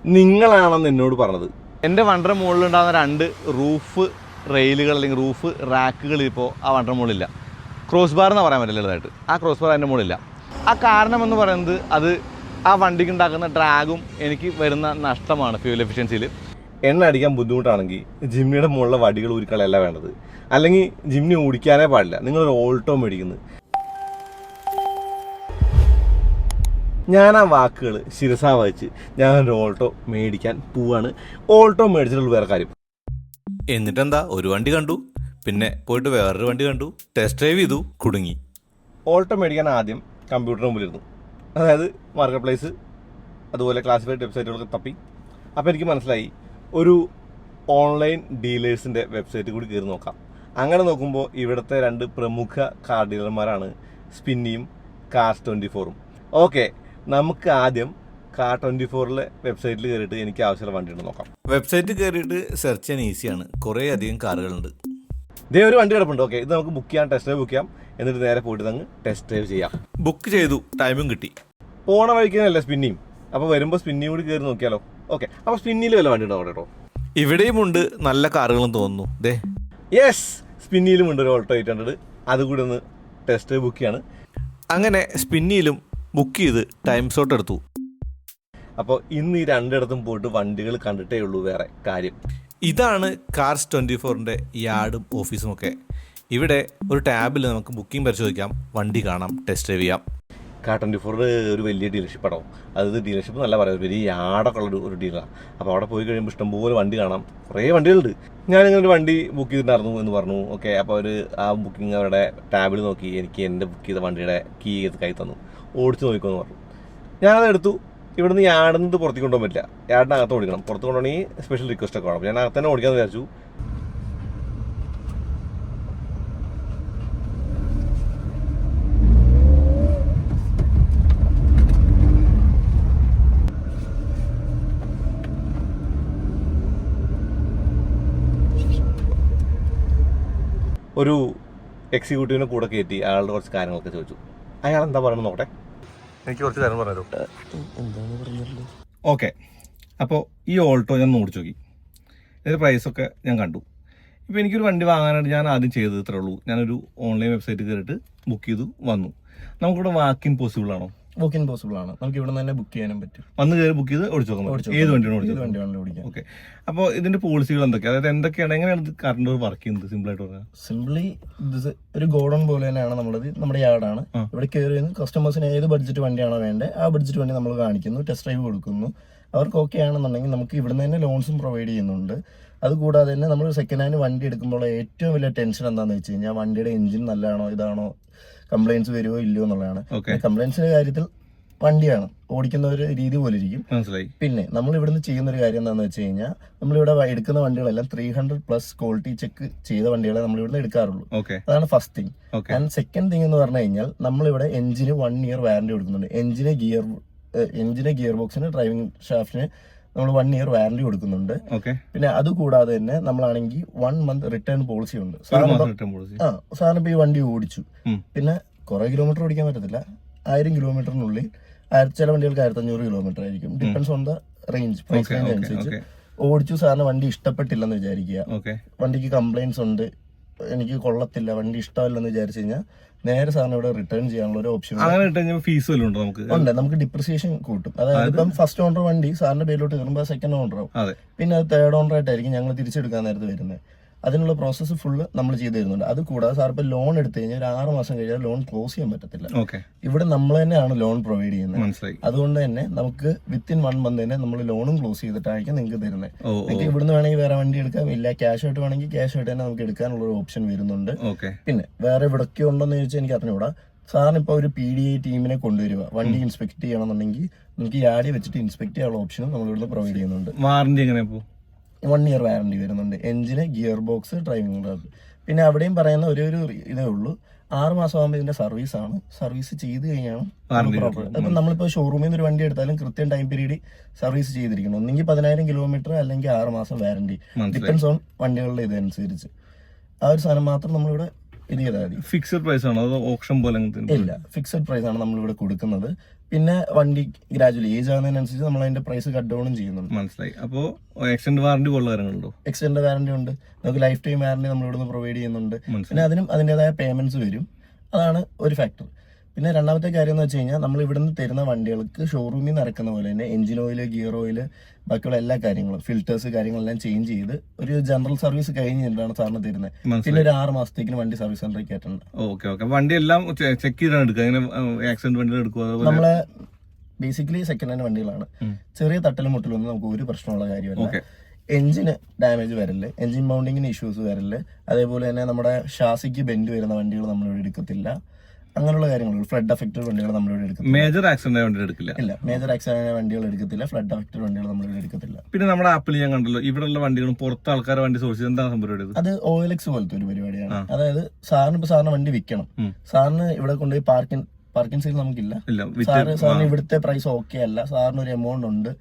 നിങ്ങളാണെന്ന് എന്നോട് പറഞ്ഞത്. എൻ്റെ വണ്ടർ മുകളിലുണ്ടാകുന്ന 2 റൂഫ് റെയിലുകൾ അല്ലെങ്കിൽ റൂഫ് റാക്കുകൾ ഇപ്പോൾ ആ വണ്ടർ മുകളിലില്ല. ക്രോസ് ബാർ എന്ന് പറയാൻ പറ്റില്ല, ഇതായിട്ട് ആ ക്രോസ് ബാർ അതിൻ്റെ മുകളിലില്ല. ആ കാരണമെന്ന് പറയുന്നത് അത് ആ വണ്ടിക്ക് ഉണ്ടാക്കുന്ന ഡ്രാഗും എനിക്ക് വരുന്ന നഷ്ടമാണ് ഫ്യൂൽ എഫിഷ്യൻസിയിൽ. എണ്ണ അടിക്കാൻ ബുദ്ധിമുട്ടാണെങ്കിൽ ജിമ്മിയുടെ മുകളിലെ വടികൾ ഊരിക്കളയല്ല വേണ്ടത്, അല്ലെങ്കിൽ ജിമ്മിനെ ഓടിക്കാനേ പാടില്ല. നിങ്ങളൊരു ഓൾട്ടോ മേടിക്കുന്നത്. ഞാൻ ആ വാക്കുകൾ ശിരസാ വഹിച്ച് ഞാനൊരു ഓൾട്ടോ മേടിക്കാൻ പോവാണ്. ഓൾട്ടോ മേടിച്ചിട്ടുള്ള വേറെ കാര്യം. എന്നിട്ടെന്താ, ഒരു വണ്ടി കണ്ടു, പിന്നെ പോയിട്ട് വേറൊരു വണ്ടി കണ്ടു, ടെസ്റ്റ് ഡ്രൈവ് ചെയ്തു, കുടുങ്ങി. ഓൾട്ടോ മേടിക്കാൻ ആദ്യം കമ്പ്യൂട്ടറിന് മുമ്പിലിരുന്നു, അതായത് മാർക്കറ്റ് പ്ലേസ് അതുപോലെ ക്ലാസിഫൈഡ് വെബ്സൈറ്റുകളൊക്കെ തപ്പി. അപ്പോൾ എനിക്ക് മനസ്സിലായി ഒരു ഓൺലൈൻ ഡീലേഴ്സിൻ്റെ വെബ്സൈറ്റ് കൂടി കയറി നോക്കാം. അങ്ങനെ നോക്കുമ്പോൾ ഇവിടുത്തെ 2 പ്രമുഖ കാർ ഡീലർമാരാണ് സ്പിന്നിയും കാർസ് 24ഉം. ഓക്കെ, നമുക്ക് ആദ്യം കാർ 24ലെ വെബ്സൈറ്റിൽ കയറിയിട്ട് എനിക്ക് ആവശ്യമുള്ള വണ്ടി ഉണ്ടോ നോക്കാം. വെബ്സൈറ്റ് കയറിയിട്ട് സെർച്ച് ചെയ്യാൻ ഈസിയാണ്, കുറേ അധികം കാറുകളുണ്ട്. ഇതേ ഒരു വണ്ടി കിടപ്പുണ്ട്. ഓക്കെ, ഇത് നമുക്ക് ബുക്ക് ചെയ്യാം, ടെസ്റ്റ് ഡ്രൈവ് ബുക്ക് ചെയ്യാം, എന്നിട്ട് നേരെ പോയിട്ട് അങ്ങ് ടെസ്റ്റ് ഡ്രൈവ് ചെയ്യാം. ബുക്ക് ചെയ്തു, ടൈമും കിട്ടി. പോണ വഴിക്കുന്നല്ലേ സ്പിന്നിയും, അപ്പോൾ വരുമ്പോൾ സ്പിന്നിയും കൂടി കയറി നോക്കിയാലോ. ഓക്കെ, അപ്പോൾ സ്പിന്നിയിൽ വല്ല വണ്ടി ഉണ്ടോ കേട്ടോ. ഇവിടെയും ഉണ്ട് നല്ല കാറുകളും തോന്നുന്നു. ദേ യെസ്, സ്പിന്നിയിലും ഉണ്ട് ഒരു ഓൾട്ടോ 800. അതുകൂടി ഒന്ന് ടെസ്റ്റ് ഡ്രൈവ് ബുക്ക് ചെയ്യാണ്. അങ്ങനെ സ്പിന്നിയിലും ബുക്ക് ചെയ്ത് ടൈം സ്ലോട്ട് എടുത്തു. അപ്പോൾ ഇന്ന് ഈ 2 പോയിട്ട് വണ്ടികൾ കണ്ടിട്ടേ ഉള്ളൂ വേറെ കാര്യം. ഇതാണ് കാർസ് 24ൻ്റെ യാർഡും ഓഫീസും ഒക്കെ. ഇവിടെ ഒരു ടാബിൽ നമുക്ക് ബുക്കിംഗ് പരിശോധിക്കാം, വണ്ടി കാണാം, ടെസ്റ്റ് ഡ്രൈവ് ചെയ്യാം. കാർ 24 ഒരു വലിയ ഡീലർഷിപ്പ് ആണോ. അത് ഡീലർഷിപ്പ് നല്ല പറയാം, വലിയ യാർഡൊക്കെ ഉള്ള ഒരു ഡീലറാണ്. അപ്പോൾ അവിടെ പോയി കഴിയുമ്പോൾ ഇഷ്ടംപോലെ വണ്ടി കാണാം, കുറേ വണ്ടികളുണ്ട്. ഞാനിങ്ങനെ ഒരു വണ്ടി ബുക്ക് ചെയ്തിട്ടുണ്ടായിരുന്നു എന്ന് പറഞ്ഞു. ഓക്കെ, അപ്പോൾ അവർ ആ ബുക്കിംഗ് അവരുടെ ടാബിൽ നോക്കി എനിക്ക് എൻ്റെ ബുക്ക് ചെയ്ത വണ്ടിയുടെ കീ കൈ തന്നു, ഓടിച്ച് നോക്കിക്കോന്ന് പറഞ്ഞു. ഞാനത് എടുത്തു. ഇവിടുന്ന് യാർഡിൽ നിന്ന് പുറത്തേക്ക് കൊണ്ടുപോകാൻ പറ്റില്ല, യാർഡിനകത്ത് ഓടിക്കണം. പുറത്ത് കൊണ്ടുപോകണമെങ്കിൽ സ്പെഷ്യൽ റിക്വസ്റ്റ് ഒക്കെ വേണം. ഞാൻ അകത്ത് തന്നെ ഓടിക്കാമെന്ന് വിചാരിച്ചു. ഒരു എക്സിക്യൂട്ടീവിനെ കൂടെ കയറ്റി അയാളുടെ കുറച്ച് കാര്യങ്ങളൊക്കെ ചോദിച്ചു. അയാൾ എന്താ പറയണമെന്ന് നോക്കട്ടെ, എനിക്ക് കുറച്ച് കാര്യം പറഞ്ഞു. എന്താണ് പറഞ്ഞത്? ഓക്കെ, അപ്പോൾ ഈ ഓൾട്ടോ ഞാൻ ഓടിച്ചു നോക്കി, ഇതിൻ്റെ പ്രൈസൊക്കെ ഞാൻ കണ്ടു. ഇപ്പോൾ എനിക്കൊരു വണ്ടി വാങ്ങാനായിട്ട് ഞാൻ ആദ്യം ചെയ്തത് ഇത്രേ ഉള്ളൂ. ഞാനൊരു ഓൺലൈൻ വെബ്സൈറ്റ് കയറിയിട്ട് ബുക്ക് ചെയ്തു വന്നു. നമുക്കിവിടെ വാക്കിൻ പോസിബിൾ ആണോ? ബുക്കിംഗ് പോസിബിൾ ആണ്, നമുക്ക് ഇവിടെ തന്നെ ബുക്ക് ചെയ്യാനും പറ്റും. വന്ന് കയറി ബുക്ക് ചെയ്ത് ഓടിച്ചു നോക്കാം, ഏത് വണ്ടിയാണ് ഓടിച്ചത്. ഓക്കെ, അപ്പോൾ ഇതിന്റെ പോളിസികൾ എന്തൊക്കെയാണ്, അതായത് എന്തൊക്കെയാണ്, എങ്ങനെയാണ് കറണ്ട് വർക്ക് ചെയ്യുന്നത്? സിമ്പിൾ ആയിട്ട് പറഞ്ഞാൽ സിംപ്ലി ഒരു ഗോഡൗൺ പോലെ തന്നെയാണ് നമ്മളത്. നമ്മുടെ യാർഡാണ്. ഇവിടെ കയറി കസ്റ്റമേഴ്സിന് ഏത് ബഡ്ജറ്റ് വണ്ടിയാണോ വേണ്ടത് ആ ബഡ്ജറ്റ് വണ്ടി നമ്മൾ കാണിക്കുന്നു, ടെസ്റ്റ് ഡ്രൈവ് കൊടുക്കുന്നു. അവർക്ക് ഓക്കെ ആണെന്നുണ്ടെങ്കിൽ നമുക്ക് ഇവിടുന്ന് തന്നെ ലോൺസും പ്രൊവൈഡ് ചെയ്യുന്നുണ്ട്. അതുകൂടാതെ തന്നെ നമ്മൾ സെക്കൻഡ് ഹാൻഡ് വണ്ടി എടുക്കുമ്പോൾ ഏറ്റവും വലിയ ടെൻഷൻ എന്താണെന്ന് വെച്ച് കഴിഞ്ഞാൽ വണ്ടിയുടെ എഞ്ചിൻ നല്ലതാണോ, ഇതാണോ, കംപ്ലൈൻസ് വരുമോ ഇല്ലയോ എന്നുള്ളതാണ്. കംപ്ലൈൻസിന്റെ കാര്യത്തിൽ വണ്ടിയാണ് ഓടിക്കുന്ന ഒരു രീതി പോലെ ഇരിക്കും. പിന്നെ നമ്മൾ ഇവിടുന്ന് ചെയ്യുന്ന ഒരു കാര്യം എന്താണെന്ന് വെച്ച് കഴിഞ്ഞാൽ നമ്മളിവിടെ എടുക്കുന്ന വണ്ടികളെല്ലാം 300+ ക്വാളിറ്റി ചെക്ക് ചെയ്ത വണ്ടികളെ നമ്മൾ ഇവിടുന്ന് എടുക്കാറുള്ളൂ. അതാണ് first thing. And second thing എന്ന് പറഞ്ഞു കഴിഞ്ഞാൽ നമ്മളിവിടെ എഞ്ചിന് 1 ഇയർ വാറന്റി കൊടുക്കുന്നുണ്ട്. എഞ്ചിന് ഗിയർ ബോക്സിന് ഡ്രൈവിംഗ് ഷാഫ്റ്റിന് നമ്മൾ 1 ഇയർ വാറന്റി കൊടുക്കുന്നുണ്ട്. പിന്നെ അതുകൂടാതെ തന്നെ നമ്മളാണെങ്കിൽ 1 മന്ത് റിട്ടേൺ പോളിസി ഉണ്ട്. സാറിന് ഇപ്പൊ ഈ വണ്ടി ഓടിച്ചു, പിന്നെ കുറെ കിലോമീറ്റർ ഓടിക്കാൻ പറ്റത്തില്ല. 1000 കിലോമീറ്ററിനുള്ളിൽ ചില വണ്ടികൾക്ക് 1500 കിലോമീറ്റർ ആയിരിക്കും. Depends on the range, price range അനുസരിച്ച്. ഓടിച്ചു, സാറിന് വണ്ടി ഇഷ്ടപ്പെട്ടില്ലെന്ന് വിചാരിക്കുക, വണ്ടിക്ക് കംപ്ലൈൻറ്റ്സ് ഉണ്ട്, എനിക്ക് കൊള്ളത്തില്ല, വണ്ടി ഇഷ്ടമല്ലെന്ന് വിചാരിച്ചു കഴിഞ്ഞാൽ നേരെ സാറിന് ഇവിടെ റിട്ടേൺ ചെയ്യാനുള്ള ഒരു ഓപ്ഷൻ ഫീസ് ഉണ്ട്. നമുക്ക് ഡിപ്രിസിയേഷൻ കൂട്ടും. അതായത് ഇപ്പം ഫസ്റ്റ് ഓണർ വണ്ടി സാറിന്റെ പേരിലോട്ട് കയറുമ്പോൾ സെക്കൻഡ് ഓണർ ആവും, പിന്നെ അത് തേർഡ് ഓണർ ആയിട്ടായിരിക്കും ഞങ്ങൾ തിരിച്ചെടുക്കാൻ നേരത്തെ വരുന്നത്. അതിനുള്ള പ്രോസസ്സ് ഫുള്ള് നമ്മൾ ചെയ്തു തരുന്നുണ്ട്. അത് കൂടാതെ സാർ ഇപ്പൊ ലോൺ എടുത്തു കഴിഞ്ഞാൽ ഒരു 6 മാസം കഴിഞ്ഞാൽ ലോൺ ക്ലോസ് ചെയ്യാൻ പറ്റത്തില്ല. ഇവിടെ നമ്മൾ തന്നെയാണ് ലോൺ പ്രൊവൈഡ് ചെയ്യുന്നത്. അതുകൊണ്ട് തന്നെ നമുക്ക് വിത്തിൻ 1 മന്ത് തന്നെ നമ്മൾ ലോണും ക്ലോസ് ചെയ്തിട്ടായിരിക്കും നിങ്ങൾക്ക് തരുന്നത്. നിങ്ങൾക്ക് ഇവിടുന്ന് വേണമെങ്കിൽ വേറെ വണ്ടി എടുക്കാം, ഇല്ല ക്യാഷ് ആയിട്ട് വേണമെങ്കിൽ ക്യാഷ് ആയിട്ട് തന്നെ നമുക്ക് എടുക്കാനുള്ള ഒരു ഓപ്ഷൻ വരുന്നുണ്ട്. പിന്നെ വേറെ ഇവിടൊക്കെ ഉണ്ടോന്ന് ചോദിച്ചാൽ എനിക്ക് അറിഞ്ഞൂടാ. സാറിന് ഇപ്പൊ ഒരു PDI ടീമിനെ കൊണ്ടുവരിക, വണ്ടി ഇൻസ്പെക്ട് ചെയ്യണമെന്നുണ്ടെങ്കിൽ നമുക്ക് യാർഡിൽ വെച്ചിട്ട് ഇൻസ്പെക്ട് ചെയ്യാനുള്ള ഓപ്ഷനും നമ്മൾ ഇവിടുന്ന് പ്രൊവൈഡ് ചെയ്യുന്നുണ്ട്. വാറന്റി എങ്ങനെ 1 ഇയർ വാറന്റി വരുന്നുണ്ട്. എഞ്ചിന്, ഗിയർ ബോക്സ്, ഡ്രൈവിംഗ്. പിന്നെ അവിടെയും പറയുന്ന ഒരു ഇതേ ഉള്ളൂ, 6 മാസം ആകുമ്പോൾ ഇതിന്റെ സർവീസ് ആണ്. സർവീസ് ചെയ്ത് കഴിഞ്ഞാണ് പ്രോപ്പർ. അപ്പൊ നമ്മളിപ്പോ ഷോറൂമിൽ നിന്ന് ഒരു വണ്ടി എടുത്താലും കൃത്യം ടൈം പീരീഡ് സർവീസ് ചെയ്തിരിക്കണം. ഒന്നെങ്കിൽ 10000 കിലോമീറ്റർ, അല്ലെങ്കിൽ 6 മാസം വാറന്റി. ഡിപ്പെൻസ് ഓൺ വണ്ടികളുടെ ഇതനുസരിച്ച് ആ ഒരു സാധനം മാത്രം നമ്മളിവിടെ ഇത് ചെയ്താൽ മതി. ഫിക്സഡ് പ്രൈസ് ആണോ അതോ ഓപ്ഷൻ പോലെ? ഇല്ല, ഫിക്സഡ് പ്രൈസ് ആണ് നമ്മളിവിടെ കൊടുക്കുന്നത്. പിന്നെ വണ്ടി ഗ്രാജുവലി ഏജ് ആകുന്നതിനനുസരിച്ച് നമ്മൾ അതിന്റെ പ്രൈസ് കട്ട് ഡൗണും ചെയ്യുന്നുണ്ട്. മനസ്സിലായി. അപ്പോൾ എക്സ്റ്റൻഡ് വാറണ്ടി പോലുള്ള കാര്യങ്ങളുണ്ടോ? എക്സ്റ്റൻഡ് വാറണ്ടി ഉണ്ട്, നമുക്ക് ലൈഫ് ടൈം വാറണ്ടി നമ്മൾ ഇവിടുന്ന് പ്രൊവൈഡ് ചെയ്യുന്നുണ്ട്. പിന്നെ അതിനും അതിൻ്റെതായ പേയ്മെന്റ്സ് വരും. അതാണ് ഒരു ഫാക്ടർ. പിന്നെ രണ്ടാമത്തെ കാര്യം എന്ന് വെച്ച് കഴിഞ്ഞാൽ നമ്മൾ ഇവിടുന്ന് തരുന്ന വണ്ടികൾക്ക് ഷോറൂമിൽ നിന്ന് ഇറക്കുന്ന പോലെ തന്നെ എഞ്ചിൻ ഓയിൽ, ഗിയർ ഓയിൽ, ബാക്കിയുള്ള എല്ലാ കാര്യങ്ങളും ഫിൽറ്റേഴ്സ് കാര്യങ്ങളെല്ലാം ചേഞ്ച് ചെയ്ത് ഒരു ജനറൽ സർവീസ് കഴിഞ്ഞിട്ടാണ് സാറിന് തരുന്നത്. പിന്നെ ഒരു 6 മാസത്തേക്ക് വണ്ടി സർവീസ് സെന്ററിൽ കയറ്റുന്നുണ്ട്. Okay okay. വണ്ടി എല്ലാം ചെക്ക് ചെയ്താണ് എടുക്കുക. അങ്ങനെ ആക്സിഡന്റ് വണ്ടികൾ എടുക്കുക? നമ്മളെ ബേസിക്കലി സെക്കൻഡ് ഹാൻഡ് വണ്ടികളാണ്. ചെറിയ തട്ടലും മുട്ടലൊന്നും നമുക്ക് ഒരു പ്രശ്നമുള്ള കാര്യമല്ല. എഞ്ചിന് ഡാമേജ് വരല്, എഞ്ചിൻ മൗണ്ടിങ്ങിന് ഇഷ്യൂസ് വരല്, അതേപോലെ തന്നെ നമ്മുടെ ഷാസിക്ക് ബെൻഡ് വരുന്ന വണ്ടികൾ നമ്മളിവിടെ എടുക്കത്തില്ല. അങ്ങനെയുള്ള കാര്യങ്ങൾ, ഫ്ലഡ് അഫക്റ്റഡ് വണ്ടികൾ നമ്മളിവിടെ എടുക്കത്തില്ല. മേജർ ആക്സിഡന്റ് വണ്ടി എടുക്കില്ല. ഇല്ല, മേജർ ആക്സിഡന്റ് വണ്ടികൾ എടുക്കത്തില്ല, ഫ്ലഡ് അഫക്റ്റഡ് വണ്ടികൾ നമ്മളിവിടെ എടുക്കത്തില്ല. പിന്നെ നമ്മുടെ ആപ്പിൽ ഞാൻ കണ്ടല്ലോ ഇവിടെയുള്ള വണ്ടികളും പുറത്ത് ആൾക്കാർ വണ്ടി സോഴ്സ് ചെയ്ത് എന്താണ് സംഭവം? അത് OLX പോലത്തെ ഒരു പരിപാടിയാണ്. അതായത് സാറിന് വണ്ടി വിൽക്കണം, സാറിന് ഇവിടെ കൊണ്ടുപോയി പാർക്കിംഗ് സൈഡ് നമുക്കില്ല. സാറിന് ഇവിടുത്തെ പ്രൈസ് ഓക്കെ അല്ല, സാറിന് ഒരു എമൗണ്ട് ഉണ്ട്.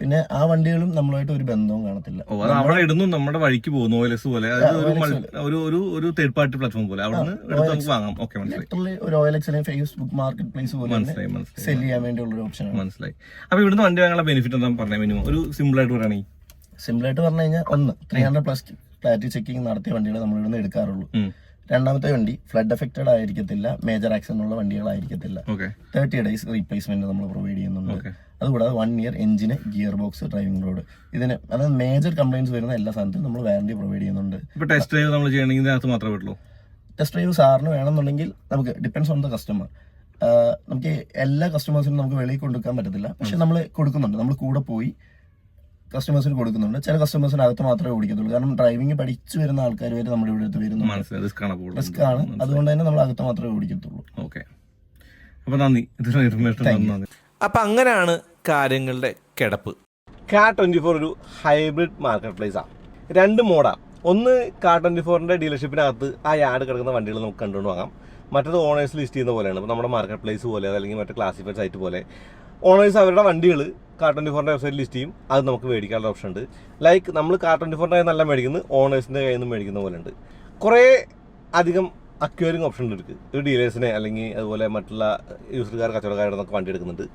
പിന്നെ ആ വണ്ടികളും നമ്മളുമായിട്ട് ഒരു ബന്ധവും കാണത്തില്ല. അവിടെ ഇടുന്നു, നമ്മുടെ വഴിക്ക് പോകുന്നു. OLX പോലെ ഒരു തേർഡ് പാർട്ടി പ്ലാറ്റ്ഫോം പോലെ വാങ്ങാം. ഒരു OLX ഫേസ്ബുക്ക് മാർക്കറ്റ് പ്ലേസ് പോലെ സെല് ചെയ്യാൻ വേണ്ടിയുള്ള ഒരു ഓപ്ഷൻ. മനസ്സിലായി. അപ്പൊ ഇവിടുന്ന് വണ്ടി വാങ്ങാനുള്ള ബെനിഫിറ്റ് എന്താ പറഞ്ഞ മിനിമം ഒരു സിമ്പിൾ ആയിട്ട് പറയുകയാണെങ്കിൽ? സിമ്പിൾ ആയിട്ട് പറഞ്ഞു കഴിഞ്ഞാൽ 300+ ക്ലാരിറ്റി ചെക്കിംഗ് നടത്തിയ വണ്ടികൾ നമ്മൾ ഇവിടുന്ന് എടുക്കാറുള്ളൂ. രണ്ടാമത്തെ വണ്ടി ഫ്ലഡ് എഫക്റ്റഡ് ആയിരിക്കത്തില്ല, മേജർ ആക്സിഡന്റ് ഉള്ള വണ്ടികളായിരിക്കത്തില്ല. 30 days റീപ്ലേസ്മെന്റ് നമ്മൾ പ്രൊവൈഡ് ചെയ്യുന്നുണ്ട്. അതുകൂടാതെ 1 year എഞ്ചിന്, ഗിയർ ബോക്സ്, ഡ്രൈവിംഗ് റോഡ്, ഇതിന് അതായത് മേജർ കംപ്ലൈന്റ്സ് വരുന്ന എല്ലാ സാധനത്തിനും നമ്മൾ വാറണ്ടി പ്രൊവൈഡ് ചെയ്യുന്നുണ്ട്. ടെസ്റ്റ് ഡ്രൈവ് നമ്മൾ ചെയ്യണമെങ്കിൽ ഇതിനകത്ത് മാത്രമേ പറ്റുള്ളൂ. ടെസ്റ്റ് ഡ്രൈവ് സാറിന് വേണമെന്നുണ്ടെങ്കിൽ നമുക്ക് ഡിപ്പെൻഡ്സ് ഓൺ ദ കസ്റ്റമർ. നമുക്ക് എല്ലാ കസ്റ്റമേഴ്സിനും നമുക്ക് വെളിയിൽ കൊടുക്കാൻ പറ്റത്തില്ല, പക്ഷെ നമ്മൾ കൊടുക്കുന്നുണ്ട്. നമ്മൾ കൂടെ പോയി കസ്റ്റമേഴ്സിന് കൊടുക്കുന്നുണ്ട്. ചില കസ്റ്റമേഴ്സിന് അകത്ത് മാത്രമേ ഓടിക്കത്തുള്ളൂ. കാരണം ഡ്രൈവിംഗ് പഠിച്ചു വരുന്ന ആൾക്കാർ വരെ നമ്മുടെ ഇവിടെ അടുത്ത് വരുന്നുണ്ട്. റിസ്ക് ആണ്, അതുകൊണ്ട് തന്നെ നമ്മൾ അകത്ത് മാത്രമേ ഓടിക്കത്തുള്ളൂ. ഓക്കെ, അപ്പൊ നന്ദി. അപ്പം അങ്ങനെയാണ് കാര്യങ്ങളുടെ കിടപ്പ്. Car24 ഒരു ഹൈബ്രിഡ് മാർക്കറ്റ് പ്ലേസാണ്. 2 മോഡാണ്. ഒന്ന് Car24ന്റെ ഡീലർഷിപ്പിനകത്ത് ആ യാർഡ് കിടക്കുന്ന വണ്ടികൾ നമുക്ക് കണ്ടുകൊണ്ട് വാങ്ങാം. മറ്റത് ഓണേഴ്സ് ലിസ്റ്റ് ചെയ്യുന്ന പോലെയാണ്. ഇപ്പോൾ നമ്മുടെ മാർക്കറ്റ് പ്ലേസ് പോലെ അല്ലെങ്കിൽ മറ്റേ ക്ലാസിഫൈഡ് സൈറ്റ് പോലെ ഓണേഴ്സ് അവരുടെ വണ്ടികൾ Car24ന്റെ വെബ്സൈറ്റിൽ ലിസ്റ്റ് ചെയ്യും. അത് നമുക്ക് മേടിക്കാനുള്ള ഓപ്ഷൻ ഉണ്ട്. ലൈക്ക് നമ്മൾ Car24ന്റെ കയ്യിൽ നിന്നല്ല മേടിക്കുന്നത്, ഓണേഴ്സിൻ്റെ കയ്യിൽ നിന്ന് മേടിക്കുന്ന പോലെ ഉണ്ട്. കുറേ അധികം അക്വയറിങ് ഓപ്ഷൻ ഉണ്ട്. ഒരു ഡീലേഴ്സിനെ അല്ലെങ്കിൽ അതുപോലെ മറ്റുള്ള യൂസർകാർ, കച്ചവടക്കാരുടെ നിന്നൊക്കെ വണ്ടി എടുക്കുന്നുണ്ട്.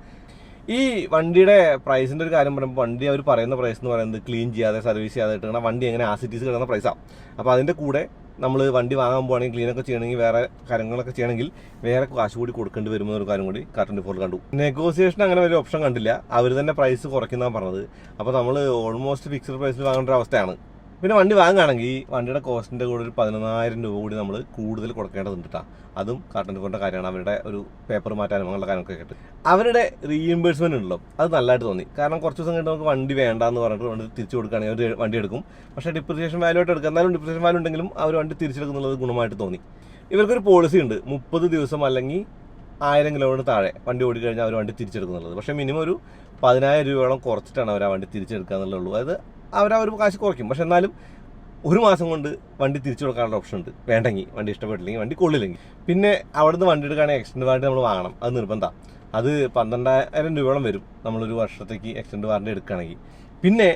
ഈ വണ്ടിയുടെ പ്രൈസിൻ്റെ ഒരു കാര്യം പറയുമ്പോൾ വണ്ടി അവർ പറയുന്ന പ്രൈസ് എന്ന് പറയുന്നത് ക്ലീൻ ചെയ്യാതെ സർവീസ് ചെയ്യാതെ ഇട്ടുന്ന വണ്ടി എങ്ങനെ ആസിറ്റീസ് കിടക്കുന്ന പ്രൈസാണ്. അപ്പോൾ അതിൻ്റെ കൂടെ നമ്മൾ വണ്ടി വാങ്ങാൻ പോകുകയാണെങ്കിൽ ക്ലീനൊക്കെ ചെയ്യണമെങ്കിൽ വേറെ കാര്യങ്ങളൊക്കെ ചെയ്യണമെങ്കിൽ വേറെ കാശ് കൂടി കൊടുക്കേണ്ടി വരുന്ന ഒരു കാര്യം കൂടി Car24 കണ്ടു. നെഗോസിയേഷൻ അങ്ങനെ ഒരു ഓപ്ഷൻ കണ്ടില്ല, അവർ തന്നെ പ്രൈസ് കുറയ്ക്കുന്നതാണ് പറഞ്ഞത്. അപ്പോൾ നമ്മൾ ഓൾമോസ്റ്റ് ഫിക്സഡ് പ്രൈസിൽ വാങ്ങേണ്ട ഒരു അവസ്ഥയാണ്. പിന്നെ വണ്ടി വാങ്ങുകയാണെങ്കിൽ വണ്ടിയുടെ കോസ്റ്റിൻ്റെ കൂടെ ഒരു 14,000 രൂപ കൂടി നമ്മൾ കൂടുതൽ കൊടുക്കേണ്ടതുണ്ട് കേട്ടോ. അതും Car24ന്റെ കാര്യമാണ്. അവരുടെ ഒരു പേപ്പർ മാറ്റാനും അങ്ങനെയുള്ള കാര്യങ്ങളൊക്കെ കേട്ട് അവരുടെ റീഇംബേഴ്സ്മെൻറ്റ് ഉണ്ടല്ലോ, അത് നല്ലതായിട്ട് തോന്നി. കാരണം കുറച്ച് ദിവസം കഴിഞ്ഞിട്ട് നമുക്ക് വണ്ടി വേണ്ടാന്ന് പറഞ്ഞിട്ട് വണ്ടി തിരിച്ചു കൊടുക്കുകയാണെങ്കിൽ അവർ വണ്ടി എടുക്കും. പക്ഷേ ഡിപ്രിസിയേഷൻ വാല്യൂ ആയിട്ട് എടുക്കുക, എന്നാലും ഡിപ്രിസിയേഷൻ വാല്യൂ ഉണ്ടെങ്കിലും അവർ വണ്ടി തിരിച്ചെടുക്കുന്നുള്ളത് ഗുണമായിട്ട് തോന്നി. ഇവർക്കൊരു പോളിസി ഉണ്ട്, 30 ദിവസം അല്ലെങ്കിൽ 1000 കിലോമീറ്റർ താഴെ വണ്ടി ഓടിക്കഴിഞ്ഞാൽ അവർ വണ്ടി തിരിച്ചെടുക്കുന്നുള്ളത്. പക്ഷേ മിനിമം ഒരു 10,000 രൂപയോളം കുറച്ചിട്ടാണ് അവർ ആ വണ്ടി തിരിച്ചെടുക്കുക എന്നുള്ളൂ. അതായത് അവർ കാശ് കുറയ്ക്കും. പക്ഷെ എന്നാലും 1 മാസം കൊണ്ട് വണ്ടി തിരിച്ചു കൊടുക്കാനുള്ള ഓപ്ഷൻ ഉണ്ട്. വേണ്ടെങ്കിൽ, വണ്ടി ഇഷ്ടപ്പെട്ടില്ലെങ്കിൽ, വണ്ടി കൊള്ളില്ലെങ്കിൽ. പിന്നെ അവിടുന്ന് വണ്ടി എടുക്കുകയാണെങ്കിൽ എക്സ്റ്റൻഡ് വാറണ്ടി നമ്മൾ വാങ്ങണം, അത് നിർബന്ധമാണ്. അത് 12,000 രൂപയോളം വരും നമ്മളൊരു വർഷത്തേക്ക് എക്സ്റ്റൻഡ് വാറണ്ടി എടുക്കുകയാണെങ്കിൽ. പിന്നെ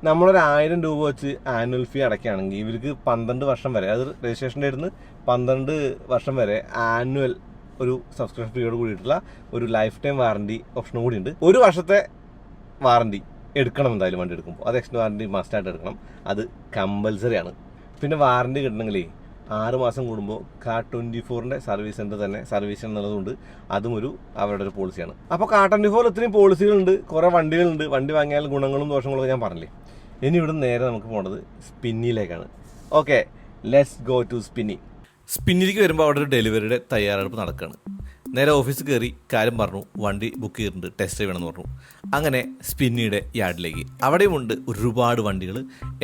നമ്മളൊരു 1000 രൂപ വെച്ച് ആനുവൽ ഫീ അടയ്ക്കുകയാണെങ്കിൽ ഇവർക്ക് 12 വർഷം വരെ, അത് രജിസ്ട്രേഷൻ്റെ ഇരുന്ന് 12 വർഷം വരെ ആനുവൽ ഒരു സബ്സ്ക്രിപ്ഷൻ ഫീയോട് കൂടിയിട്ടുള്ള ഒരു ലൈഫ് ടൈം വാറണ്ടി ഓപ്ഷനും കൂടി ഉണ്ട്. 1 വർഷത്തെ വാറണ്ടി എടുക്കണം എന്തായാലും വണ്ടി എടുക്കുമ്പോൾ. അത് എക്സ്റ്റൻഡ് വാറണ്ടി മസ്റ്റായിട്ട് എടുക്കണം, അത് കമ്പൽസറി ആണ്. പിന്നെ വാറണ്ടി കിട്ടണമെങ്കിലേ 6 മാസം കൂടുമ്പോൾ Car24ന്റെ സർവീസ് സെൻ്റർ തന്നെ സർവീസ് എന്നുള്ളതുകൊണ്ട് അതും അവരുടെ ഒരു പോളിസിയാണ്. അപ്പോൾ Car24 ഇത്രയും പോളിസികളുണ്ട്, കുറേ വണ്ടികളുണ്ട്. വണ്ടി വാങ്ങിയാൽ ഗുണങ്ങളും ദോഷങ്ങളൊക്കെ ഞാൻ പറഞ്ഞില്ലേ. ഇനി ഇവിടെ നേരെ നമുക്ക് പോകേണ്ടത് സ്പിന്നിയിലേക്കാണ്. Okay, let's go to Spinny. സ്പിന്നിലേക്ക് വരുമ്പോൾ അവിടെ ഒരു ഡെലിവറിയുടെ തയ്യാറെടുപ്പ് നടക്കുകയാണ്. നേരെ ഓഫീസിൽ കയറി കാര്യം പറഞ്ഞു, വണ്ടി ബുക്ക് ചെയ്തിട്ടുണ്ട്, ടെസ്റ്റ് ഡ്രൈവ് വേണമെന്ന് പറഞ്ഞു. അങ്ങനെ സ്പിന്നിയുടെ യാർഡിലേക്ക് അവിടെയുമുണ്ട് ഒരുപാട് വണ്ടികൾ.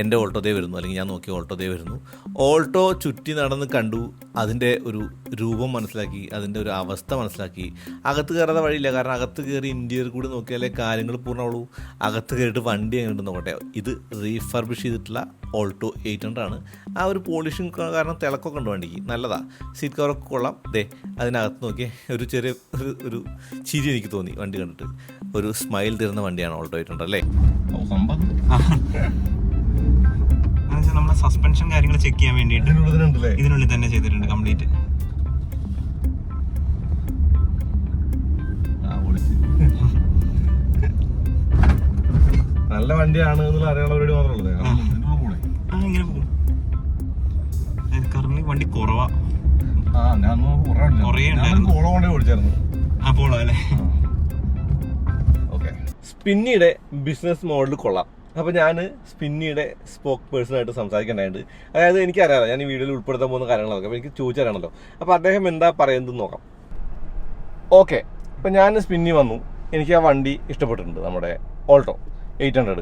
എൻ്റെ ഓൾട്ടോ ദേ വരുന്നു, അല്ലെങ്കിൽ ഞാൻ നോക്കിയ ഓൾട്ടോ ദേ വരുന്നു. ഓൾട്ടോ ചുറ്റി നടന്ന് കണ്ടു, അതിൻ്റെ ഒരു രൂപം മനസ്സിലാക്കി, അതിൻ്റെ ഒരു അവസ്ഥ മനസ്സിലാക്കി. അകത്ത് കയറാതെ വഴിയില്ല, കാരണം അകത്ത് കയറി ഇന്റീരിയർ കൂടി നോക്കിയാലേ കാര്യങ്ങൾ പൂർണ്ണമുള്ളൂ. അകത്ത് കയറിയിട്ട് വണ്ടി എങ്ങോട്ട് നോക്കട്ടെ. ഇത് റീഫർബിഷ് ചെയ്തിട്ടുള്ള ഓൾട്ടോ 800 ആണ്. ആ ഒരു പോളിഷിങ് കാരണം തിളക്കമൊക്കെ ഉണ്ട് വണ്ടിക്ക്, നല്ലതാണ്. സീറ്റ് കവറൊക്കെ കൊള്ളാം. അതിനകത്ത് നോക്കിയേ ഒരു ചെറിയ ഒരു ചിരി എനിക്ക് തോന്നി വണ്ടി കണ്ടിട്ട്. ഒരു സ്മൈൽ തരുന്ന വണ്ടിയാണ് ഓൾട്ടോ 800 അല്ലേ. നമ്മുടെ സസ്പെൻഷൻ കാര്യങ്ങൾ ചെക്ക് ചെയ്യാൻ വേണ്ടിയിട്ട് ഇതിനുള്ളിൽ തന്നെ ചെയ്തിട്ടുണ്ട് കംപ്ലീറ്റ്. നല്ല വണ്ടിയാണ് എന്നുള്ള അറിയാനുള്ളവരോട് മാത്രമേ ഉള്ളൂ. ആ ഇങ്ങനെ പോകും. കറന്റ് വണ്ടി കുറവാ. ഞാൻ കുറേ ഉണ്ടായിരുന്നു. പോളോ കൊണ്ടേ ഓടിച്ചായിരുന്നു. ആ പോളോ അല്ലേ. ഓക്കെ, സ്പിന്നിയുടെ ബിസിനസ് മോഡൽ കൊള്ളാം. അപ്പോൾ ഞാൻ സ്പിന്നിയുടെ സ്പോക്ക് പേഴ്സണായിട്ട് സംസാരിക്കാനായിട്ട്, അതായത് എനിക്കറിയാമല്ലോ ഞാൻ ഈ വീഡിയോയിൽ ഉൾപ്പെടുത്താൻ പോകുന്ന കാര്യങ്ങളൊക്കെ, അപ്പോൾ എനിക്ക് ചോദിച്ചറിയണമല്ലോ. അപ്പോൾ അദ്ദേഹം എന്താ പറയുന്നത് നോക്കാം. ഓക്കെ, ഇപ്പം ഞാൻ സ്പിന്നി വന്നു, എനിക്ക് ആ വണ്ടി ഇഷ്ടപ്പെട്ടിട്ടുണ്ട്, നമ്മുടെ ഓൾട്ടോ 800.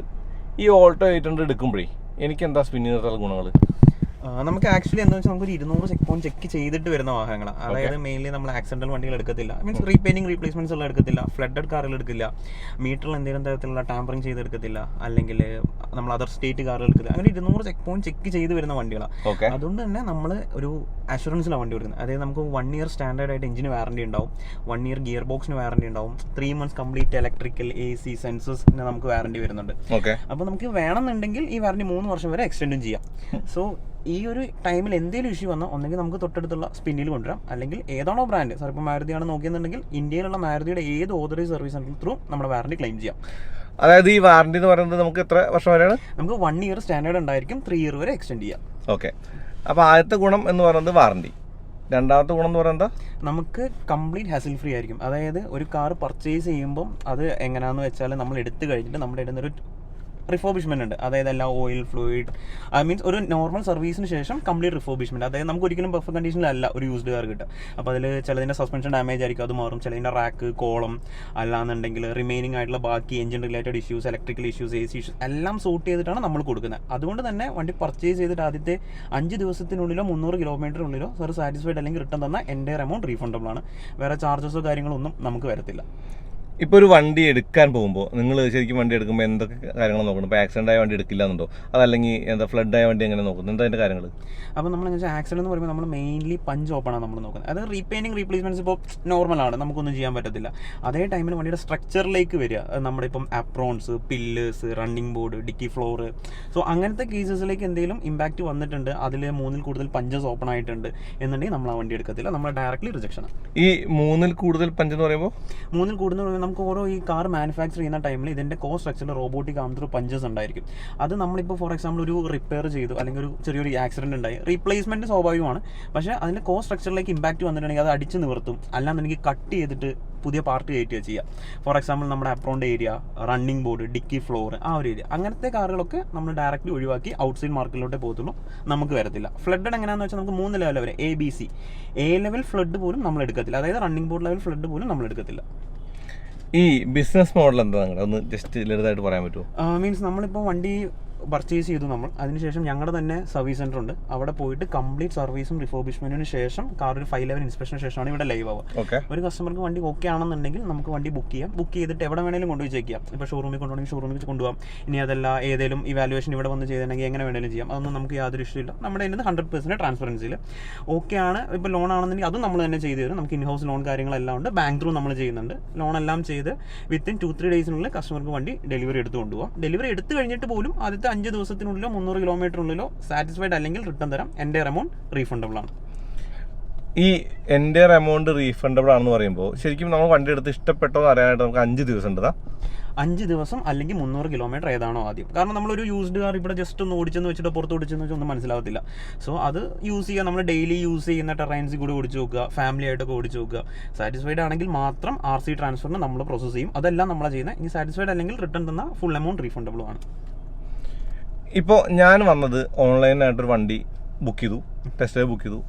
ഈ ഓൾട്ടോ 800 എടുക്കുമ്പോഴേ എനിക്ക് എന്താ സ്പിന്നിനുള്ള ഗുണങ്ങൾ? നമുക്ക് ആക്ച്വലി എന്താ വെച്ചാൽ നമുക്കൊരു 200 ചെക്ക് പോയിന്റ് ചെക്ക് ചെയ്തിട്ട് വരുന്ന വാഹനങ്ങളാണ്. അതായത് മെയിൻലി നമ്മൾ ആക്സിഡന്റൽ വണ്ടികൾ എടുക്കത്തില്ല, മീൻസ് റീപെയിന്റിംഗ് റീപ്ലേസ്മെന്റ്സ് ഉള്ള എടുക്കത്തില്ല, ഫ്ലഡഡ് കാറുകൾ എടുക്കില്ല, മീറ്ററിൽ എന്തെങ്കിലും തരത്തിലുള്ള ടാമ്പറിങ് ചെയ്തെടുക്കത്തില്ല, അല്ലെങ്കിൽ നമ്മൾ അതർ സ്റ്റേറ്റ് കാറുകൾ എടുക്കില്ല. അങ്ങനെ 200 ചെക്ക് പോയിന്റ് ചെക്ക് ചെയ്ത് വരുന്ന വണ്ടികളാണ്. അതുകൊണ്ട് തന്നെ നമ്മൾ ഒരു അഷുറൻസിലാണ് വണ്ടി കൊടുക്കുന്നത്. അതായത് നമുക്ക് 1 ഇയർ സ്റ്റാൻഡേർഡ് ആയിട്ട് എഞ്ചിന് വാറണ്ടി ഉണ്ടാവും, 1 ഇയർ ഗിയർ ബോക്സിന് വാറണ്ടി ഉണ്ടാവും, 3 months കംപ്ലീറ്റ് ഇലക്ട്രിക്കൽ AC സെൻസേഴ്സിന് നമുക്ക് വാറണ്ടി വരുന്നുണ്ട്. അപ്പോൾ നമുക്ക് വേണമെന്നുണ്ടെങ്കിൽ ഈ വാറണ്ടി 3 വർഷം വരെ എക്സ്റ്റെൻഡും ചെയ്യാം. സോ ഈ ഒരു ടൈമിൽ എന്തെങ്കിലും ഇഷ്യൂ വന്നാൽ ഒന്നെങ്കിൽ നമുക്ക് തൊട്ടടുത്തുള്ള സ്പിന്നിൽ കൊണ്ടുവരാം, അല്ലെങ്കിൽ ഏതാണോ ബ്രാൻഡ്, സാർ ഇപ്പോൾ മാരുതിയാണ് നോക്കിയെന്നുണ്ടെങ്കിൽ ഇന്ത്യയിലുള്ള മാരുതിയുടെ ഏത് ഓതറൈസ് സർവീസ് സെന്റർ ത്രൂ നമ്മുടെ വാറണ്ടി ക്ലെയിം ചെയ്യാം. അതായത് ഈ വാറണ്ടി എന്ന് പറയുന്നത് നമുക്ക് എത്ര വർഷം വരെയാണ്? നമുക്ക് 1 ഇയർ സ്റ്റാൻഡേർഡ് ഉണ്ടായിരിക്കും, 3 ഇയർ വരെ എക്സ്റ്റെൻഡ് ചെയ്യാം. ഓക്കെ, അപ്പോൾ ആദ്യത്തെ ഗുണം എന്ന് പറയുന്നത് വാറണ്ടി, രണ്ടാമത്തെ ഗുണം എന്ന് പറയുന്നത് നമുക്ക് കംപ്ലീറ്റ് ഹാസിൽ ഫ്രീ ആയിരിക്കും. അതായത് ഒരു കാർ പർച്ചേസ് ചെയ്യുമ്പം അത് എങ്ങനെയാണെന്ന് വെച്ചാൽ നമ്മൾ എടുത്തു കഴിഞ്ഞിട്ട് നമ്മുടെ ഇടുന്നൊരു റിഫോബിഷ്മെന്റ് ഉണ്ട്. അതായത് എല്ലാ ഓയിൽ ഫ്ലൂയിഡ് മീൻസ് ഒരു നോർമൽ സർവീസിന് ശേഷം കംപ്ലീറ്റ് റിഫോബിഷ്മെന്റ്. അതായത് നമുക്ക് ഒരിക്കലും പെർഫെക്റ്റ് കണ്ടീഷനിലല്ല ഒരു യൂസ്ഡ് കാർ കിട്ടുക. അപ്പോൾ അതിൽ ചിലതിൻ്റെ സസ്പെൻഷൻ ഡാമേജ് ആയിരിക്കും, അത് മാറും. ചിലതിൻ്റെ റാക്ക്, കോളം, അല്ലാന്നുണ്ടെങ്കിൽ റിമൈനിങ് ആയിട്ടുള്ള ബാക്കി engine related issues, electrical issues, AC issues എല്ലാം സോർട്ട് ചെയ്തിട്ടാണ് നമ്മൾ കൊടുക്കുന്നത്. അതുകൊണ്ട് തന്നെ വണ്ടി പർച്ചേസ് ചെയ്തിട്ട് ആദ്യത്തെ 5 ദിവസത്തിനുള്ളിലോ 300 കിലോമീറ്ററിനുള്ളിലോ സാർ സാറ്റിസ്ഫൈഡ് അല്ലെങ്കിൽ റിട്ടേൺ തന്നാൽ എൻ്റെ എമൗണ്ട് റീഫണ്ടബിൾ ആണ്. വേറെ ചാർജസോ കാര്യങ്ങളോ ഒന്നും നമുക്ക് വരത്തില്ല. ഇപ്പോൾ ഒരു വണ്ടി എടുക്കാൻ പോകുമ്പോൾ നിങ്ങൾ ശരിക്കും വണ്ടി എടുക്കുമ്പോൾ എന്തൊക്കെ കാര്യങ്ങൾ നോക്കണം? ഇപ്പോൾ ആക്സിഡൻ്റ് ആയ വണ്ടി എടുക്കില്ല എന്നുണ്ടോ, അതല്ലെങ്കിൽ എന്താ ഫ്ലഡ് ആയ വണ്ടി എങ്ങനെ നോക്കുന്നത്, എന്താ അതിൻ്റെ കാര്യങ്ങൾ? അപ്പോൾ നമ്മൾ എന്ന് വെച്ചാൽ ആക്സിഡന്റ് എന്ന് പറയുമ്പോൾ നമ്മൾ മെയിൻലി പഞ്ച് ഓപ്പണാണ് നമ്മൾ നോക്കുന്നത്. അത് റീപെയിൻറ്റിംഗ് റീപ്ലേസ്മെൻറ്റ്സ് ഇപ്പോൾ നോർമലാണ്, നമുക്കൊന്നും ചെയ്യാൻ പറ്റത്തില്ല. അതേ ടൈമിൽ വണ്ടിയുടെ സ്ട്രക്ചറിലേക്ക് വരിക, നമ്മുടെ ഇപ്പം aprons, pillars, running board, dickey floor, so അങ്ങനത്തെ കേസസിലേക്ക് എന്തെങ്കിലും ഇമ്പാക്റ്റ് വന്നിട്ടുണ്ട്, അതിൽ 3-ൽ കൂടുതൽ പഞ്ചസ് ഓപ്പൺ ആയിട്ടുണ്ട് എന്നുണ്ടെങ്കിൽ നമ്മൾ ആ വണ്ടി എടുക്കത്തില്ല, നമ്മൾ ഡയറക്റ്റ്ലി റിജക്ഷനാണ്. ഈ 3-ൽ കൂടുതൽ പഞ്ച് എന്ന് പറയുമ്പോൾ 3-ൽ കൂടുതൽ നമുക്ക് ഓരോ ഈ കാർ മാനുഫാക്ചർ ചെയ്യുന്ന ടൈമിൽ ഇതിൻ്റെ കോ സ്ട്രക്ചറിൽ റോബോട്ടിക് ആം ത്രൂ പഞ്ചസ് ഉണ്ടായിരിക്കും. അത് നമ്മളിപ്പോൾ ഫോർ എക്സാമ്പിൾ ഒരു റിപ്പയർ ചെയ്തു, അല്ലെങ്കിൽ ഒരു ചെറിയൊരു ആക്സിഡൻറ്റ് ഉണ്ടായി, റീപ്ലേസ്മെൻറ്റ് സ്വാഭാവികമാണ്. പക്ഷേ അതിൻ്റെ കോ സ്ട്രക്ചറിലേക്ക് ഇമ്പാക്റ്റ് വന്നിട്ടുണ്ടെങ്കിൽ അത് അടിച്ച് നിവർത്തും, അല്ലാന്നുണ്ടെങ്കിൽ കട്ട് ചെയ്തിട്ട് പുതിയ പാർട്ട് കയറ്റുക ചെയ്യുക. ഫോർ എക്സാമ്പിൾ നമ്മുടെ apron area, running board, dickey floor, ആ ഒരു ഏരിയ, അങ്ങനത്തെ കാറുകളൊക്കെ നമ്മൾ ഡയറക്റ്റ്ലി ഒഴിവാക്കി ഔട്ട്സൈഡ് മാർക്കറ്റിലോട്ടേ പോകത്തുള്ളൂ, നമുക്ക് വരത്തില്ല. ഫ്ലഡ് എങ്ങനെയാണെന്ന് വെച്ചാൽ നമുക്ക് 3 ലെവൽ വരെ ABC, A ലെവൽ ഫ്ലഡ് പോലും നമ്മൾ എടുക്കത്തില്ല, അതായത് റണ്ണിങ് ബോർഡ് ലെവൽ ഫ്ലഡ് പോലും നമ്മൾ എടുക്കത്തില്ല. ഈ ബിസിനസ് മോഡൽ എന്താ നിങ്ങളുടെ ഒന്ന് ജസ്റ്റ് ലളിതമായിട്ട് പറയാൻ പറ്റുമോ? മീൻസ് നമ്മളിപ്പോൾ വണ്ടി പർച്ചേസ് ചെയ്തു, നമ്മൾ അതിനുശേഷം ഞങ്ങളുടെ തന്നെ സർവീസ് സെൻറ്റർ ഉണ്ട്, അവിടെ പോയിട്ട് കംപ്ലീറ്റ് സർവീസും റിഫോർബിഷ്മെന്റിന് ശേഷം കാർ ഒരു 5 ലെവൽ ഇൻസ്പെക്ഷന് ശേഷമാണ് ഇവിടെ ലൈവ് ആവുക. ഒരു കസ്റ്റമർക്ക് വണ്ടി ഓക്കെ ആണെന്നുണ്ടെങ്കിൽ നമുക്ക് വണ്ടി ബുക്ക് ചെയ്യാം, ബുക്ക് ചെയ്തിട്ട് എവിടെ വേണമെങ്കിലും കൊണ്ടുപോയി ചെക്ക് ചെയ്യാം. ഇപ്പോൾ ഷോറൂമിൽ കൊണ്ടുപോകണമെങ്കിൽ ഷോറൂമിൽ കൊണ്ടുപോകാം, ഇനി അതല്ല ഏതെങ്കിലും ഇവാലുവേഷൻ ഇവിടെ വന്ന് ചെയ്തിട്ടുണ്ടെങ്കിൽ എങ്ങനെ വേണമെങ്കിലും ചെയ്യാം, അതൊന്നും നമുക്ക് യാതൊരു ഇഷ്യൂ ഇല്ല. നമ്മുടെ അതിന് 100% ട്രാൻസ്പെറൻസിയിൽ ഓക്കെ ആണ്. ഇപ്പോൾ ലോൺ ആണെന്നുണ്ടെങ്കിൽ അതും നമ്മൾ തന്നെ ചെയ്തു തരും, നമുക്ക് ഇൻഹൗസ് ലോൺ കാര്യങ്ങളെല്ലാം ഉണ്ട്, ബാങ്ക് ത്രൂ നമ്മൾ ചെയ്യുന്നുണ്ട്. ലോൺ എല്ലാം ചെയ്ത് വിത്തിൻ 2-3 ഡേയ്സിനുള്ളിൽ കസ്റ്റമർക്ക് വണ്ടി ഡെലിവറി എടുത്ത് കൊണ്ടുപോകാം. ഡെലിവറി എടുത്ത് കഴിഞ്ഞിട്ട് പോലും ആദ്യത്തെ 5 ദിവസത്തിനുള്ളിലോ 300 കിലോമീറ്ററിനുള്ളിലോ സാറ്റിസ്ഫൈഡ് അല്ലെങ്കിൽ റിട്ടേൺ തരാം, എൻ്റെ എമൗണ്ട് റീഫണ്ടബിൾ ആണ്. ഈ എൻ്റെ എമൗണ്ട് റീഫണ്ടബിൾ ആണെന്ന് പറയുമ്പോൾ ശരിക്കും നമ്മൾ വണ്ടി എടുത്ത് ഇഷ്ടപ്പെട്ടോ എന്ന് അറിയാനായിട്ട് നമുക്ക് 5 ദിവസം ഉണ്ട്. 5 ദിവസം അല്ലെങ്കിൽ 300 കിലോമീറ്റർ ഏതാണോ ആദ്യം. കാരണം നമ്മളൊരു യൂസ്ഡ് കാർ ഇവിടെ ജസ്റ്റ് ഒന്ന് ഓടിച്ചെന്ന് വെച്ചിട്ട് പുറത്ത് ഓടിച്ചെന്ന് വെച്ചാൽ ഒന്നും മനസ്സിലാവത്തില്ല. സോ അത് യൂസ് ചെയ്യുക, നമ്മൾ ഡെയിലി യൂസ് ചെയ്യുന്ന ടെറൈൻസിൽ കൂടി ഓടിച്ച് നോക്കുക, ഫാമിലി ആയിട്ടൊക്കെ ഓടിച്ച് നോക്കുക. സാറ്റിസ്ഫൈഡ് ആണെങ്കിൽ മാത്രം RC ട്രാൻസ്ഫറിന് നമ്മൾ പ്രോസസ്സ് ചെയ്യും, അതെല്ലാം നമ്മളാണ് ചെയ്യുന്നത്. ഇനി സാറ്റിസ്ഫൈഡ് അല്ലെങ്കിൽ റിട്ടേൺ തന്ന ഫുൾ എമൗണ്ട് റീഫണ്ടബിളും ആണ്. ഇപ്പോൾ ഞാൻ വന്നത് ഓൺലൈനായിട്ടൊരു വണ്ടി ബുക്ക് ചെയ്തു, ടെസ്റ്റ് ഡ്രൈവ് ബുക്ക് ചെയ്തു,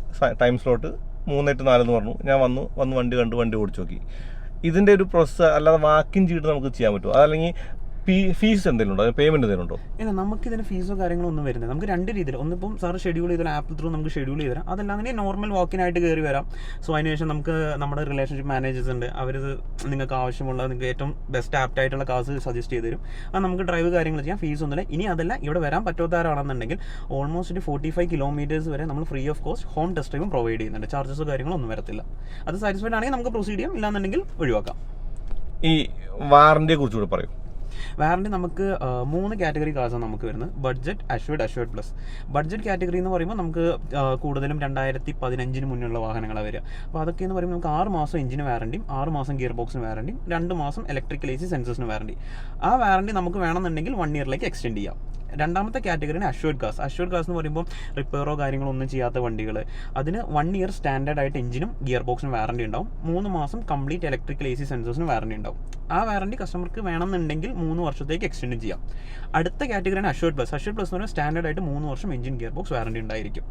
ടൈം സ്ലോട്ട് 3-4 എന്ന് പറഞ്ഞു. ഞാൻ വന്ന് വണ്ടി കണ്ടു, വണ്ടി ഓടിച്ചു നോക്കി. ഇതിൻ്റെ ഒരു പ്രോസസ്സ് അല്ലാതെ വാക്കിൻ ചെയ്തിട്ട് നമുക്ക് ചെയ്യാൻ പറ്റുമോ, അതല്ലെങ്കിൽ ഫീസ് എന്തെങ്കിലും ഉണ്ടോ, പേയ്മെന്റ് എന്തെങ്കിലും ഉണ്ടോ? ഇല്ല, നമുക്കിതിന് ഫീസോ കാര്യങ്ങളോ ഒന്നും വരുന്നത്. നമുക്ക് 2 രീതിയിൽ, ഒന്നിപ്പം സാർ ഷെഡ്യൂൾ ചെയ്താൽ ആപ്പ് ത്രൂ നമുക്ക് ഷെഡ്യൂൾ ചെയ്ത് തരാം, അതല്ലാന്നുണ്ടെങ്കിൽ നോർമൽ വാക്കിനായിട്ട് കയറി വരാം. സോ അതിനുശേഷം നമുക്ക് നമ്മുടെ റിലേഷൻഷിപ്പ് മാനേജേഴ്സ് ഉണ്ട്, അവർ നിങ്ങൾക്ക് ആവശ്യമുള്ള നിങ്ങൾക്ക് ഏറ്റവും ബെസ്റ്റ് ആപ്റ്റ് ആയിട്ടുള്ള കാസ് സജസ്റ്റ് ചെയ്ത് തരും. അത് നമുക്ക് ഡ്രൈവ് കാര്യങ്ങൾ ചെയ്യാം, ഫീസ് ഒന്നുമില്ല. ഇനി അതല്ല ഇവിടെ വരാൻ പറ്റാത്തവരാണെന്നുണ്ടെങ്കിൽ ഓൾമോസ്റ്റ് 45 കിലോമീറ്റേഴ്സ് വരെ നമ്മൾ free of cost home test ഡ്രൈവും പ്രൊവൈഡ് ചെയ്യുന്നുണ്ട്, ചാർജസോ കാര്യങ്ങളോ ഒന്നും വരത്തില്ല. അത് സാറ്റിസ്ഫൈഡ് ആണെങ്കിൽ നമുക്ക് പ്രൊസീഡ് ചെയ്യാം, ഇല്ലാന്നുണ്ടെങ്കിൽ ഒഴിവാക്കാം. ഈ വാറന്റിയെ കുറിച്ചുകൂടെ പറയൂ. വാറണ്ടി നമുക്ക് 3 കാറ്റഗറി കാർസാണ് നമുക്ക് വരുന്നത്. Budget, assured plus. Budget category എന്ന് പറയുമ്പോൾ നമുക്ക് കൂടുതലും 2015 മുന്നുള്ള വാഹനങ്ങളാണ് വരിക. അപ്പോൾ അതൊക്കെ എന്ന് പറയുമ്പോൾ നമുക്ക് 6 മാസം എഞ്ചിന് വാറണ്ടിയും 6 മാസം ഗിയർ ബോക്സിന് വാറണ്ടിയും 2 മാസം ഇലക്ട്രിക്കൽ AC സെൻസേഴ്സിന് വാറണ്ടി. ആ വാറണ്ടി നമുക്ക് വേണമെന്നുണ്ടെങ്കിൽ 1 ഇയറിലേക്ക് എക്സ്റ്റെൻഡ് ചെയ്യാം. രണ്ടാമത്തെ കാറ്റഗറിയാണ് അഷ്വേർഡ് കാർസ് എന്ന് പറയുമ്പോൾ റിപ്പയറോ കാര്യങ്ങളോ ഒന്നും ചെയ്യാത്ത വണ്ടികൾ. അതിന് 1 ഇയർ സ്റ്റാൻഡേർഡ് ആയിട്ട് എഞ്ചിനും ഗിയർ ബോക്സിനും വാറണ്ടി ഉണ്ടാവും. 3 മാസം കംപ്ലീറ്റ് ഇലക്ട്രിക്കൽ AC സെൻസേഴ്സിന് വാറണ്ടി ഉണ്ടാവും. ആ വാറണ്ടി കസ്റ്റമർക്ക് വേണമെന്നുണ്ടെങ്കിൽ 3 വർഷത്തേക്ക് എക്സ്റ്റെൻഡ് ചെയ്യാം. അടുത്ത കാറ്റഗറിയാണ് അഷ്വേർഡ് പ്ലസ് എന്ന് പറയുമ്പോൾ സ്റ്റാൻഡേർഡ് ആയിട്ട് 3 വർഷം എഞ്ചിൻ ഗിയർ ബോക്സ് വാറണ്ടി ഉണ്ടായിരിക്കും.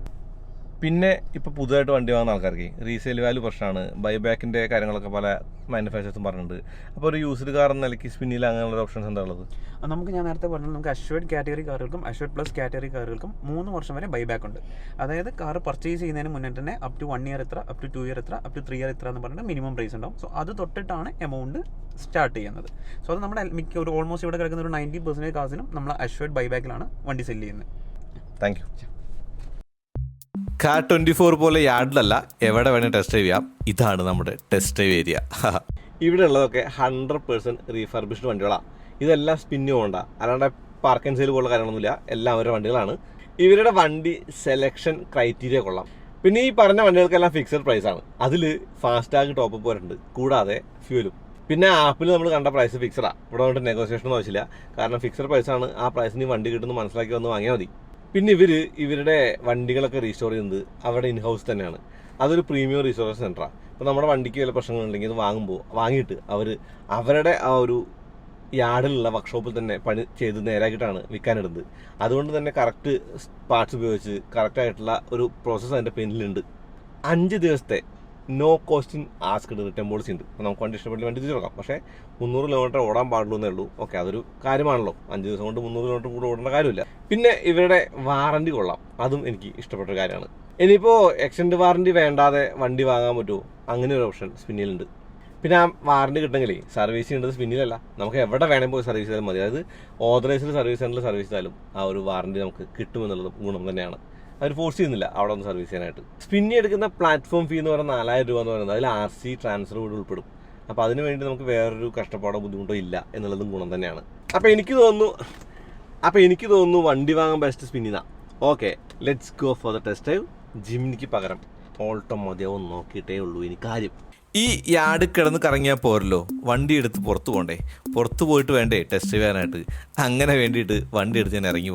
പിന്നെ ഇപ്പോൾ പുതുതായിട്ട് വണ്ടി വാങ്ങുന്ന ആൾക്കാർക്ക് റീസെയിൽ വാല്യൂ പ്രശ്നമാണ്. ബൈബാക്കിൻ്റെ കാര്യങ്ങളൊക്കെ പല മാനുഫാക്ചേഴ്സും പറഞ്ഞിട്ടുണ്ട്. അപ്പോൾ ഒരു യൂസ്ഡ് കാർ എന്ന നിലയ്ക്ക് സ്പിന്നിൽ അങ്ങനെയുള്ള ഓപ്ഷൻസ് എന്താ ഉള്ളത്? നമുക്ക് ഞാൻ നേരത്തെ പറഞ്ഞത് നമുക്ക് അഷ്വേർഡ് കാറ്റഗറി കാറുകൾക്കും അഷ്വേർഡ് പ്ലസ് കാറ്റഗറി കാറുകൾക്കും 3 വർഷം വരെ ബൈബാക്ക് ഉണ്ട്. അതായത് കാർ പർച്ചേസ് ചെയ്യുന്നതിന് മുന്നേ തന്നെ അപ് ടു 1 ഇയർ എത്ര, അപ് ടു 2 ഇയർ എത്ര, അപ് ടു 3 ഇയർ എത്ര എന്ന് പറഞ്ഞിട്ട് മിനിമം പ്രൈസ് ഉണ്ടാവും. സോ അത് തൊട്ടിട്ടാണ് എമൗണ്ട് സ്റ്റാർട്ട് ചെയ്യുന്നത്. സോ അത് നമ്മുടെ ഒരു ഓൾമോസ്റ്റ് ഇവിടെ കിടക്കുന്ന ഒരു 90% കാസിനും നമ്മൾ അഷ്വേർഡ് ബൈബാക്കിലാണ് വണ്ടി സെല്ല് ചെയ്യുന്നത്. Thank you. കാർ 24 പോലെ യാർഡിലല്ല, എവിടെ വേണേൽ ടെസ്റ്റ് ഡ്രൈവ് ചെയ്യാം. ഇതാണ് നമ്മുടെ ടെസ്റ്റ് ഡ്രൈവ് ഏരിയ. ഇവിടെ ഉള്ളതൊക്കെ 100% റീഫർബിഷ്ഡ് വണ്ടികളാണ്. ഇതെല്ലാം സ്പിന്നു കൊണ്ട, അല്ലാണ്ട് പാർക്ക് ആൻഡ് സെയിൽ പോലുള്ള കാര്യങ്ങളൊന്നുമില്ല. എല്ലാം അവരുടെ വണ്ടികളാണ്. ഇവരുടെ വണ്ടി സെലക്ഷൻ ക്രൈറ്റീരിയ കൊള്ളാം. പിന്നെ ഈ പറഞ്ഞ വണ്ടികൾക്കെല്ലാം ഫിക്സഡ് പ്രൈസാണ്. അതിൽ ഫാസ്റ്റാഗ് ടോപ്പ് വരുന്നുണ്ട്, കൂടാതെ ഫ്യൂലും. പിന്നെ ആപ്പിൽ നമ്മൾ കണ്ട പ്രൈസ് ഫിക്സഡാണ്. ഇവിടെ വന്നിട്ട് നെഗോസിയേഷനൊന്നും ആവശ്യമില്ല. കാരണം ഫിക്സഡ് പ്രൈസാണ്. ആ പ്രൈസിന് വണ്ടി കിട്ടുന്ന മനസ്സിലാക്കി വന്ന് വാങ്ങിയാൽ മതി. പിന്നെ ഇവരുടെ വണ്ടികളൊക്കെ റീസ്റ്റോർ ചെയ്യുന്നത് അവരുടെ ഇൻഹൗസ് തന്നെയാണ്. അതൊരു പ്രീമിയം റീസ്റ്റോറേഷൻ സെൻ്ററാണ്. ഇപ്പോൾ നമ്മുടെ വണ്ടിക്ക് വല്ല പ്രശ്നങ്ങളുണ്ടെങ്കിൽ ഇത് വാങ്ങിയിട്ട് അവരുടെ ആ ഒരു യാർഡിലുള്ള വർക്ക്ഷോപ്പിൽ തന്നെ പണി ചെയ്ത് നേരാക്കിയിട്ടാണ് വിൽക്കാനിടുന്നത്. അതുകൊണ്ട് തന്നെ കറക്റ്റ് പാർട്സ് ഉപയോഗിച്ച് കറക്റ്റായിട്ടുള്ള ഒരു പ്രോസസ്സ് അതിൻ്റെ പിന്നിലുണ്ട്. 5 ദിവസത്തെ നോ കോസ്റ്റിൻ ആസ്ക്ഡ് റിട്ടേൺ പോളിസി ഉണ്ട്. അപ്പോൾ നമുക്ക് വണ്ടി ഇഷ്ടപ്പെട്ട് വണ്ടി തിരിച്ചു കൊടുക്കാം. പക്ഷേ 300 കിലോമീറ്റർ ഓടാൻ പാടുള്ളൂ എന്നേ ഉള്ളൂ. ഓക്കെ, അതൊരു കാര്യമാണല്ലോ. 5 ദിവസം കൊണ്ട് 300 കിലോമീറ്റർ കൂടെ ഓടേണ്ട കാര്യമില്ല. പിന്നെ ഇവരുടെ വാറണ്ടി കൊള്ളാം. അതും എനിക്ക് ഇഷ്ടപ്പെട്ട കാര്യമാണ്. ഇനിയിപ്പോൾ എക്സ്റ്റൻഡ് വാറണ്ടി വേണ്ടാതെ വണ്ടി വാങ്ങാൻ പറ്റുമോ? അങ്ങനെ ഒരു ഓപ്ഷൻ സ്പിന്നിലുണ്ട്. പിന്നെ ആ വാറണ്ടി കിട്ടണമെങ്കിൽ സർവീസ് ചെയ്യേണ്ടത് സ്പിന്നിലല്ല, നമുക്ക് എവിടെ വേണമെങ്കിൽ പോയി സർവീസ് ചെയ്താലും മതി. അതായത് ഓതറൈസ്ഡ് സർവീസ് സെൻ്ററിൽ സർവീസ് ചെയ്താലും ആ ഒരു വാറണ്ടി നമുക്ക് കിട്ടുമെന്നുള്ളതും ഗുണം തന്നെയാണ്. അവർ ഫോഴ്സ് ചെയ്യുന്നില്ല അവിടെ ഒന്ന് സർവീസ് ചെയ്യാനായിട്ട്. സ്പിന്നി എടുക്കുന്ന പ്ലാറ്റ്ഫോം ഫീ എന്ന് പറയുന്നത് 4000 രൂപ എന്ന് പറയുന്നത് അതിൽ RC ട്രാൻസ്ഫർ കൂടി ഉൾപ്പെടും. അപ്പോൾ അതിന് വേണ്ടി നമുക്ക് വേറൊരു കഷ്ടപ്പാടോ ബുദ്ധിമുട്ടോ ഇല്ല എന്നുള്ളതും ഗുണം തന്നെയാണ്. അപ്പോൾ എനിക്ക് തോന്നുന്നു വണ്ടി വാങ്ങാൻ ബെസ്റ്റ് സ്പിന്നിനാണ്. Okay, let's go for the test drive. ജിംനിക്ക് പകരം ഓൾട്ടോ മതിയാവും നോക്കിയിട്ടേ ഉള്ളൂ ഇനി കാര്യം. ഈ യാർഡ് കിടന്ന് കറങ്ങിയാൽ പോരല്ലോ, വണ്ടി എടുത്ത് പുറത്ത് പോകണ്ടേ? പുറത്ത് പോയിട്ട് വേണ്ടേ ടെസ്റ്റ് ചെയ്യാനായിട്ട്? അങ്ങനെ വേണ്ടിയിട്ട് വണ്ടി എടുത്ത് ഞാൻ ഇറങ്ങി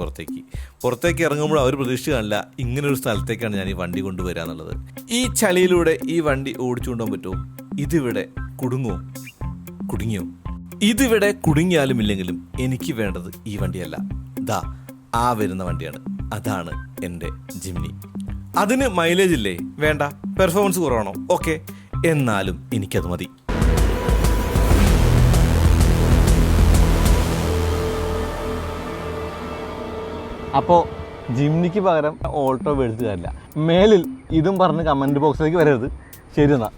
പുറത്തേക്ക് ഇറങ്ങുമ്പോൾ അവർ പ്രതീക്ഷിച്ച് കാണില്ല ഇങ്ങനൊരു സ്ഥലത്തേക്കാണ് ഞാൻ ഈ വണ്ടി കൊണ്ടുവരിക എന്നുള്ളത്. ഈ ചളിയിലൂടെ ഈ വണ്ടി ഓടിച്ചു കൊണ്ടുപോകാൻ പറ്റുമോ? ഇതിവിടെ കുടുങ്ങിയോ? ഇതിവിടെ കുടുങ്ങിയാലും ഇല്ലെങ്കിലും എനിക്ക് വേണ്ടത് ഈ വണ്ടിയല്ല, ദാ ആ വരുന്ന വണ്ടിയാണ്. അതാണ് എൻ്റെ ജിംനി. അതിന് മൈലേജ് ഇല്ലേ? വേണ്ട. പെർഫോമൻസ് കുറവാണോ? ഓക്കെ, എന്നാലും എനിക്കത് മതി. അപ്പോൾ ജിംനിക്ക് പകരം ഓൾട്ടോ മേടിച്ചു തരില്ല. മേലിൽ ഇതും പറഞ്ഞ് കമൻറ്റ് ബോക്സിലേക്ക് വരരുത്. ശരി എന്നാ.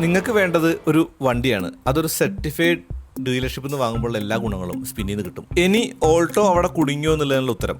നിങ്ങൾക്ക് വേണ്ടത് ഒരു വണ്ടിയാണ്. അതൊരു സർട്ടിഫൈഡ് ഡീലർഷിപ്പിൽ നിന്ന് വാങ്ങുമ്പോൾ എല്ലാ ഗുണങ്ങളും സ്പിന്നിൽ നിന്ന് കിട്ടും. ഇനി ഓൾട്ടോ അവിടെ കുടുങ്ങിയോ എന്നുള്ളതിനുള്ള ഉത്തരം